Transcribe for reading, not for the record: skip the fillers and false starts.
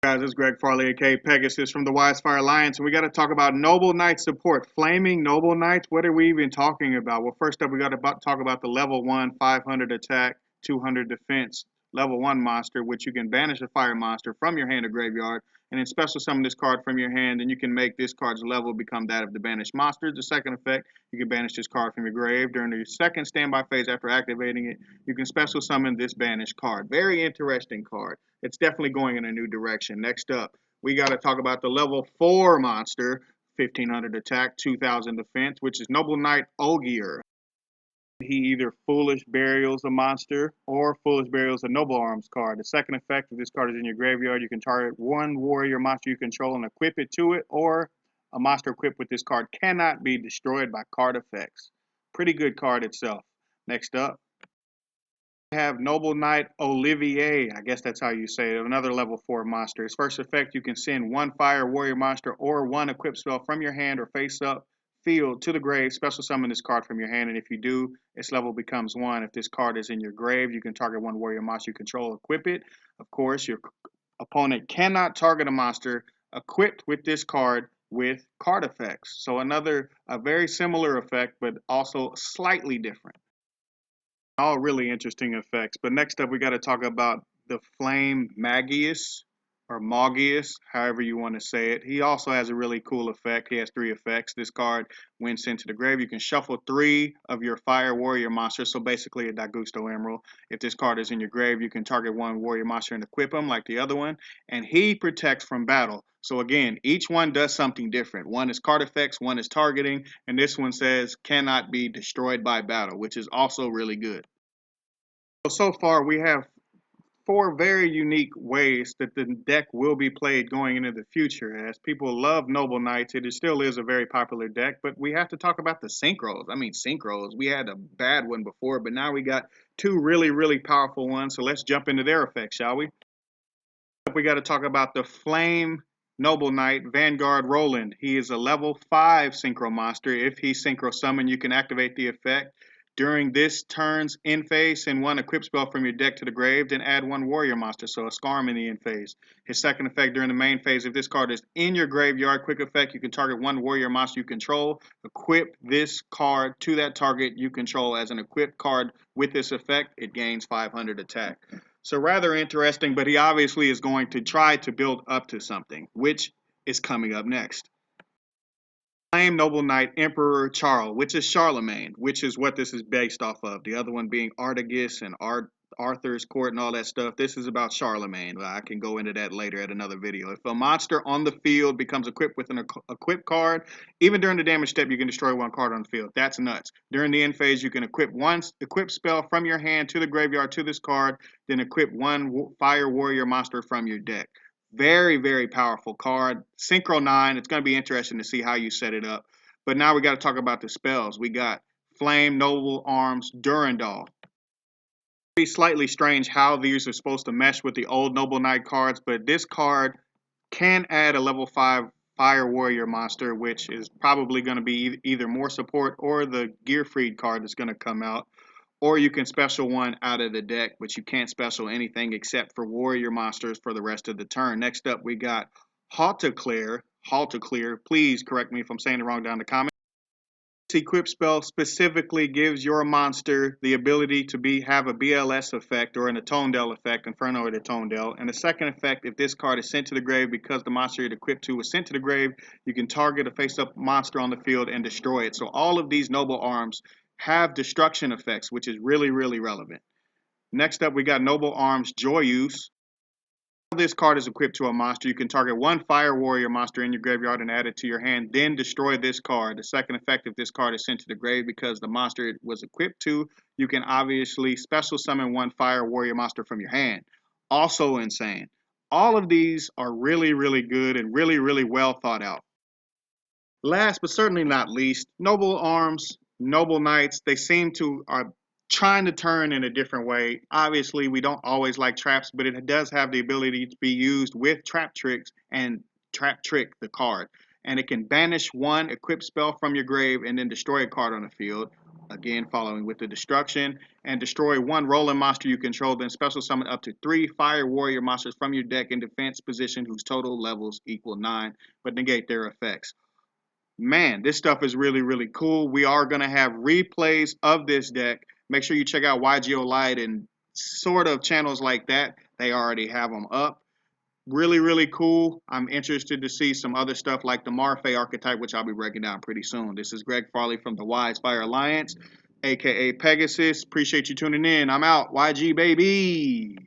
Guys, this is Greg Farley, aka Pegasus from the Wisefire Alliance, and we got to talk about Noble Knight support. Flaming Noble Knights, what are we even talking about? Well, first up, we got to talk about the level 1, 500 attack, 200 defense, level 1 monster, which you can banish a fire monster from your hand or graveyard, and then special summon this card from your hand, and you can make this card's level become that of the banished monster. The second effect, you can banish this card from your grave. During the second standby phase after activating it, you can special summon this banished card. Very interesting card. It's definitely going in a new direction. Next up, we got to talk about the level 4 monster, 1500 attack, 2000 defense, which is Noble Knight Ogier. He either Foolish Burials a monster or Foolish Burials a Noble Arms card. The second effect, if this card is in your graveyard, you can target one warrior monster you control and equip it to it, or a monster equipped with this card cannot be destroyed by card effects. Pretty good card itself. Next up, have Noble Knight Olivier, I guess that's how you say it, another level 4 monster. His first effect, you can send one fire warrior monster or one equipped spell from your hand or face up field to the grave, special summon this card from your hand, and if you do, its level becomes 1. If this card is in your grave, you can target one warrior monster you control, equip it. Of course, your opponent cannot target a monster equipped with this card with card effects. So a very similar effect, but also slightly different. All really interesting effects. But next up, we got to talk about the Flame Magius or Magius, however you want to say it. He also has a really cool effect. He has 3 effects. This card, when sent to the grave, you can shuffle 3 of your Fire Warrior monsters, so basically a Daigusto Emerald. If this card is in your grave, you can target one Warrior monster and equip him like the other one. And he protects from battle. So again, each one does something different. One is card effects, one is targeting, and this one says cannot be destroyed by battle, which is also really good. So far, we have 4 very unique ways that the deck will be played going into the future. As people love Noble Knights, it still is a very popular deck, but we have to talk about the synchros. I mean, synchros. We had a bad one before, but now we got 2 really, really powerful ones. So let's jump into their effects, shall we? We got to talk about the Flame Noble Knight Vanguard Roland. He is a level 5 synchro monster. If he synchro summon, you can activate the effect. During this turn's end phase, send one equip spell from your deck to the grave, then add one warrior monster, so a Scarm in the end phase. His second effect during the main phase, if this card is in your graveyard, quick effect, you can target one warrior monster you control, equip this card to that target you control as an equipped card. With this effect, it gains 500 attack. So rather interesting, but he obviously is going to try to build up to something, which is coming up next. Flame Noble Knight Emperor Charles, which is Charlemagne, which is what this is based off of. The other one being Artagus and Arthur's Court and all that stuff. This is about Charlemagne. I can go into that later at another video. If a monster on the field becomes equipped with an equipped card, even during the damage step, you can destroy one card on the field. That's nuts. During the end phase, you can equip one equip spell from your hand to the graveyard to this card, then equip one Fire Warrior monster from your deck. Very, very powerful card. Synchro 9. It's going to be interesting to see how you set it up. But now we got to talk about the spells. We got Flame Noble Arms Durandal. Be slightly strange how these are supposed to mesh with the old Noble Knight cards, but this card can add a level 5 Fire Warrior monster, which is probably going to be either more support or the Gearfried card that's going to come out. Or you can special one out of the deck, but you can't special anything except for warrior monsters for the rest of the turn. Next up, we got Haltaclear. Haltaclear, please correct me if I'm saying it wrong down in the comments. This equip spell specifically gives your monster the ability to have a BLS effect or an Atondel effect, Inferno or the Atondel. And the second effect, if this card is sent to the grave because the monster it equipped to was sent to the grave, you can target a face-up monster on the field and destroy it. So all of these noble arms have destruction effects, which is really, really relevant. Next up, we got Noble Arms Joyeuse. This card is equipped to a monster. You can target one Fire Warrior monster in your graveyard and add it to your hand, then destroy this card. The second effect, if this card is sent to the grave because the monster it was equipped to, you can obviously special summon one Fire Warrior monster from your hand. Also insane. All of these are really, really good and really, really well thought out. Last but certainly not least, Noble Arms, Noble Knights, they seem to are trying to turn in a different way. Obviously, we don't always like traps, but it does have the ability to be used with trap tricks and trap trick the card. And it can banish one equipped spell from your grave and then destroy a card on the field. Again, following with the destruction, and destroy one rolling monster you control, then special summon up to 3 fire warrior monsters from your deck in defense position whose total levels equal 9, but negate their effects. Man, this stuff is really, really cool. We are going to have replays of this deck. Make sure you check out YGO Light and sort of channels like that. They already have them up. Really, really cool. I'm interested to see some other stuff like the Marfay archetype, which I'll be breaking down pretty soon. This is Greg Farley from the Wisefire Alliance, aka Pegasus. Appreciate you tuning in. I'm out. YG, baby.